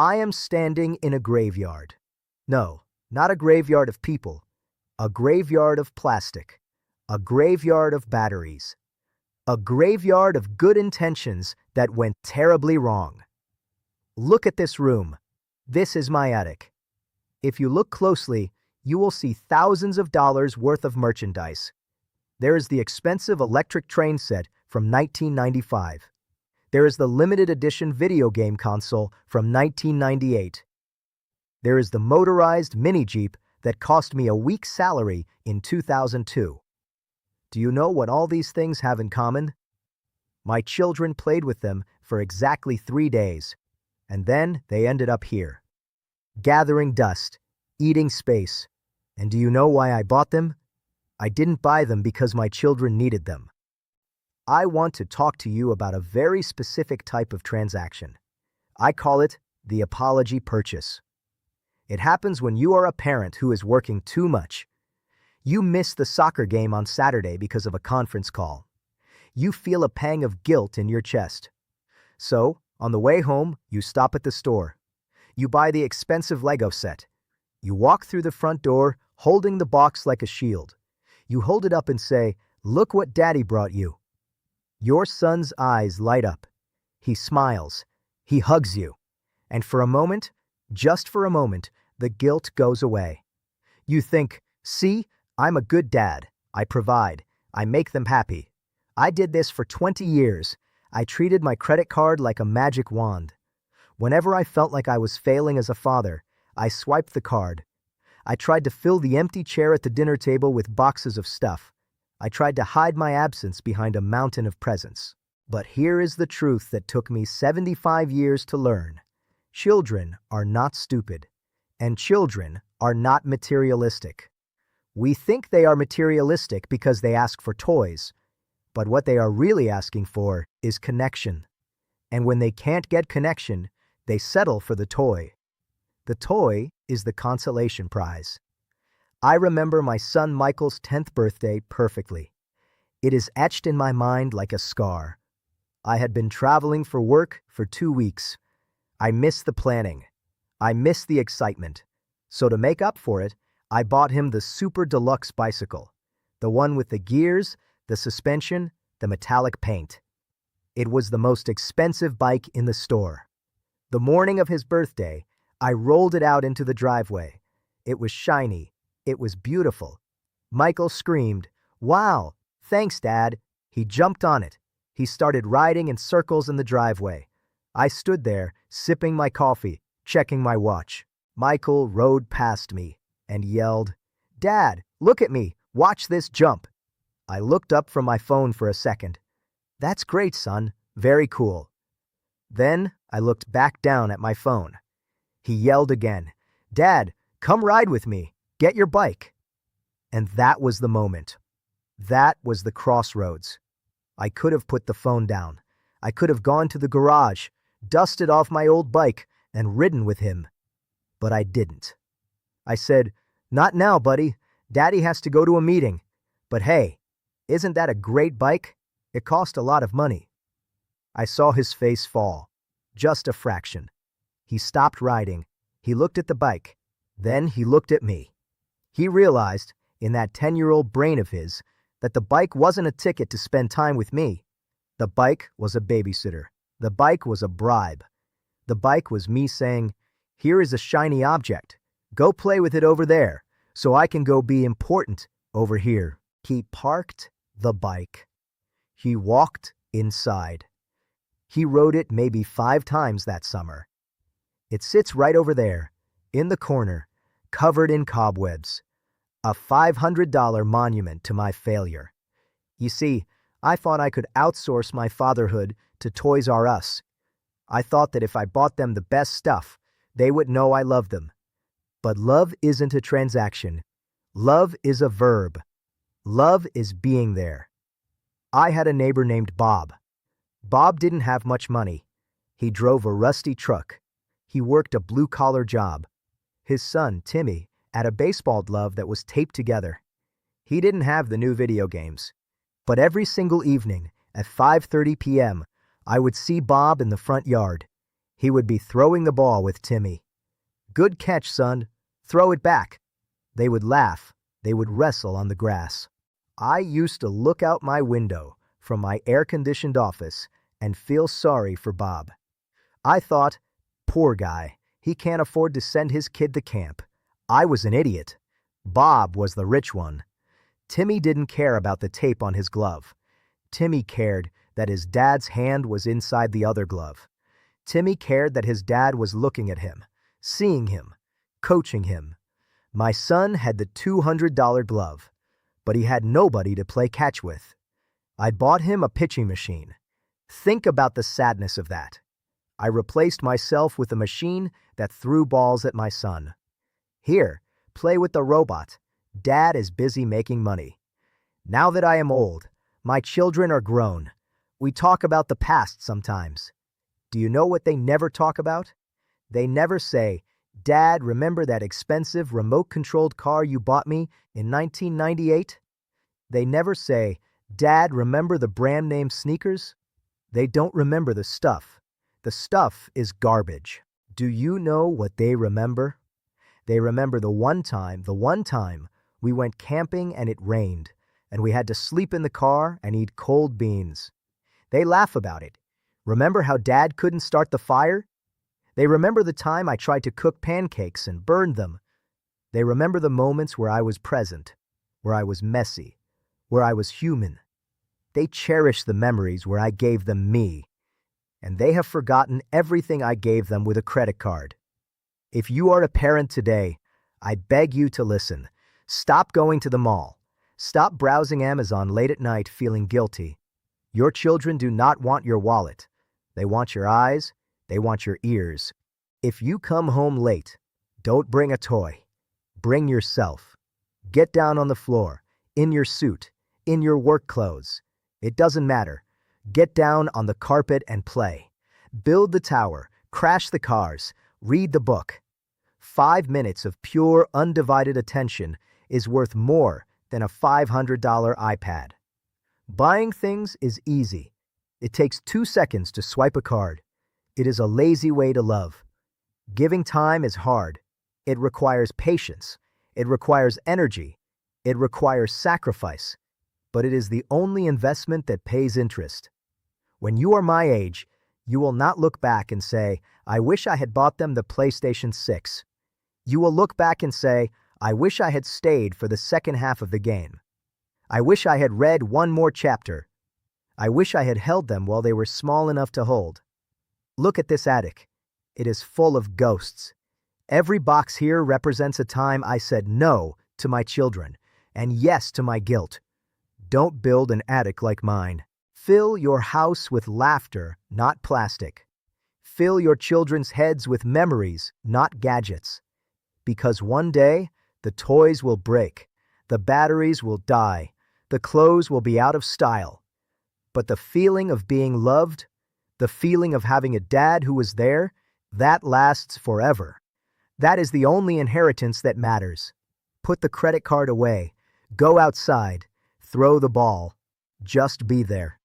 I am standing in a graveyard. No, not a graveyard of people. A graveyard of plastic. A graveyard of batteries. A graveyard of good intentions that went terribly wrong. Look at this room. This is my attic. If you look closely, you will see thousands of dollars worth of merchandise. There is the expensive electric train set from 1995. There is the limited edition video game console from 1998. There is the motorized mini Jeep that cost me a week's salary in 2002. Do you know what all these things have in common? My children played with them for exactly 3 days, and then they ended up here. Gathering dust, eating space. And do you know why I bought them? I didn't buy them because my children needed them. I want to talk to you about a very specific type of transaction. I call it the apology purchase. It happens when you are a parent who is working too much. You miss the soccer game on Saturday because of a conference call. You feel a pang of guilt in your chest. So, on the way home, you stop at the store. You buy the expensive Lego set. You walk through the front door, holding the box like a shield. You hold it up and say, "Look what Daddy brought you." Your son's eyes light up. He smiles. He hugs you. And for a moment, just for a moment, the guilt goes away. You think, "See, I'm a good dad. I provide. I make them happy. I did this for 20 years. I treated my credit card like a magic wand. Whenever I felt like I was failing as a father, I swiped the card. I tried to fill the empty chair at the dinner table with boxes of stuff. I tried to hide my absence behind a mountain of presents. But here is the truth that took me 75 years to learn. Children are not stupid, and children are not materialistic. We think they are materialistic because they ask for toys, but what they are really asking for is connection. And when they can't get connection, they settle for the toy. The toy is the consolation prize. I remember my son Michael's 10th birthday perfectly. It is etched in my mind like a scar. I had been traveling for work for 2 weeks. I missed the planning. I missed the excitement. So to make up for it, I bought him the super deluxe bicycle, the one with the gears, the suspension, the metallic paint. It was the most expensive bike in the store. The morning of his birthday, I rolled it out into the driveway. It was shiny. It was beautiful. Michael screamed, "Wow, thanks, Dad." He jumped on it. He started riding in circles in the driveway. I stood there, sipping my coffee, checking my watch. Michael rode past me and yelled, "Dad, look at me. Watch this jump." I looked up from my phone for a second. "That's great, son. Very cool." Then I looked back down at my phone. He yelled again, "Dad, come ride with me. Get your bike." And that was the moment. That was the crossroads. I could have put the phone down. I could have gone to the garage, dusted off my old bike, and ridden with him. But I didn't. I said, "Not now, buddy. Daddy has to go to a meeting. But hey, isn't that a great bike? It cost a lot of money." I saw his face fall. Just a fraction. He stopped riding. He looked at the bike. Then he looked at me. He realized, in that 10-year-old brain of his, that the bike wasn't a ticket to spend time with me. The bike was a babysitter. The bike was a bribe. The bike was me saying, "Here is a shiny object. Go play with it over there, so I can go be important over here." He parked the bike. He walked inside. He rode it maybe 5 times that summer. It sits right over there, in the corner, covered in cobwebs. A $500 monument to my failure. You see, I thought I could outsource my fatherhood to Toys R Us. I thought that if I bought them the best stuff, they would know I loved them. But love isn't a transaction. Love is a verb. Love is being there. I had a neighbor named Bob. Bob didn't have much money. He drove a rusty truck. He worked a blue-collar job. His son, Timmy, had a baseball glove that was taped together. He didn't have the new video games. But every single evening, at 5:30 p.m., I would see Bob in the front yard. He would be throwing the ball with Timmy. "Good catch, son. Throw it back." They would laugh. They would wrestle on the grass. I used to look out my window from my air-conditioned office and feel sorry for Bob. I thought, poor guy, he can't afford to send his kid to camp. I was an idiot. Bob was the rich one. Timmy didn't care about the tape on his glove. Timmy cared that his dad's hand was inside the other glove. Timmy cared that his dad was looking at him, seeing him, coaching him. My son had the $200 glove, but he had nobody to play catch with. I bought him a pitching machine. Think about the sadness of that. I replaced myself with a machine that threw balls at my son. "Here, play with the robot. Dad is busy making money." Now that I am old, my children are grown. We talk about the past sometimes. Do you know what they never talk about? They never say, "Dad, remember that expensive remote-controlled car you bought me in 1998? They never say, "Dad, remember the brand name sneakers?" They don't remember the stuff. The stuff is garbage. Do you know what they remember? They remember the one time we went camping and it rained, and we had to sleep in the car and eat cold beans. They laugh about it. Remember how Dad couldn't start the fire? They remember the time I tried to cook pancakes and burned them. They remember the moments where I was present, where I was messy, where I was human. They cherish the memories where I gave them me, and they have forgotten everything I gave them with a credit card. If you are a parent today, I beg you to listen. Stop going to the mall. Stop browsing Amazon late at night feeling guilty. Your children do not want your wallet. They want your eyes. They want your ears. If you come home late, don't bring a toy. Bring yourself. Get down on the floor, in your suit, in your work clothes. It doesn't matter. Get down on the carpet and play. Build the tower, crash the cars, read the book. 5 minutes of pure, undivided attention is worth more than a $500 iPad. Buying things is easy. It takes 2 seconds to swipe a card. It is a lazy way to love. Giving time is hard. It requires patience. It requires energy. It requires sacrifice. But it is the only investment that pays interest. When you are my age, you will not look back and say, "I wish I had bought them the PlayStation 6. You will look back and say, "I wish I had stayed for the second half of the game. I wish I had read one more chapter. I wish I had held them while they were small enough to hold." Look at this attic. It is full of ghosts. Every box here represents a time I said no to my children and yes to my guilt. Don't build an attic like mine. Fill your house with laughter, not plastic. Fill your children's heads with memories, not gadgets. Because one day, the toys will break, the batteries will die, the clothes will be out of style. But the feeling of being loved, the feeling of having a dad who was there, that lasts forever. That is the only inheritance that matters. Put the credit card away. Go outside. Throw the ball. Just be there.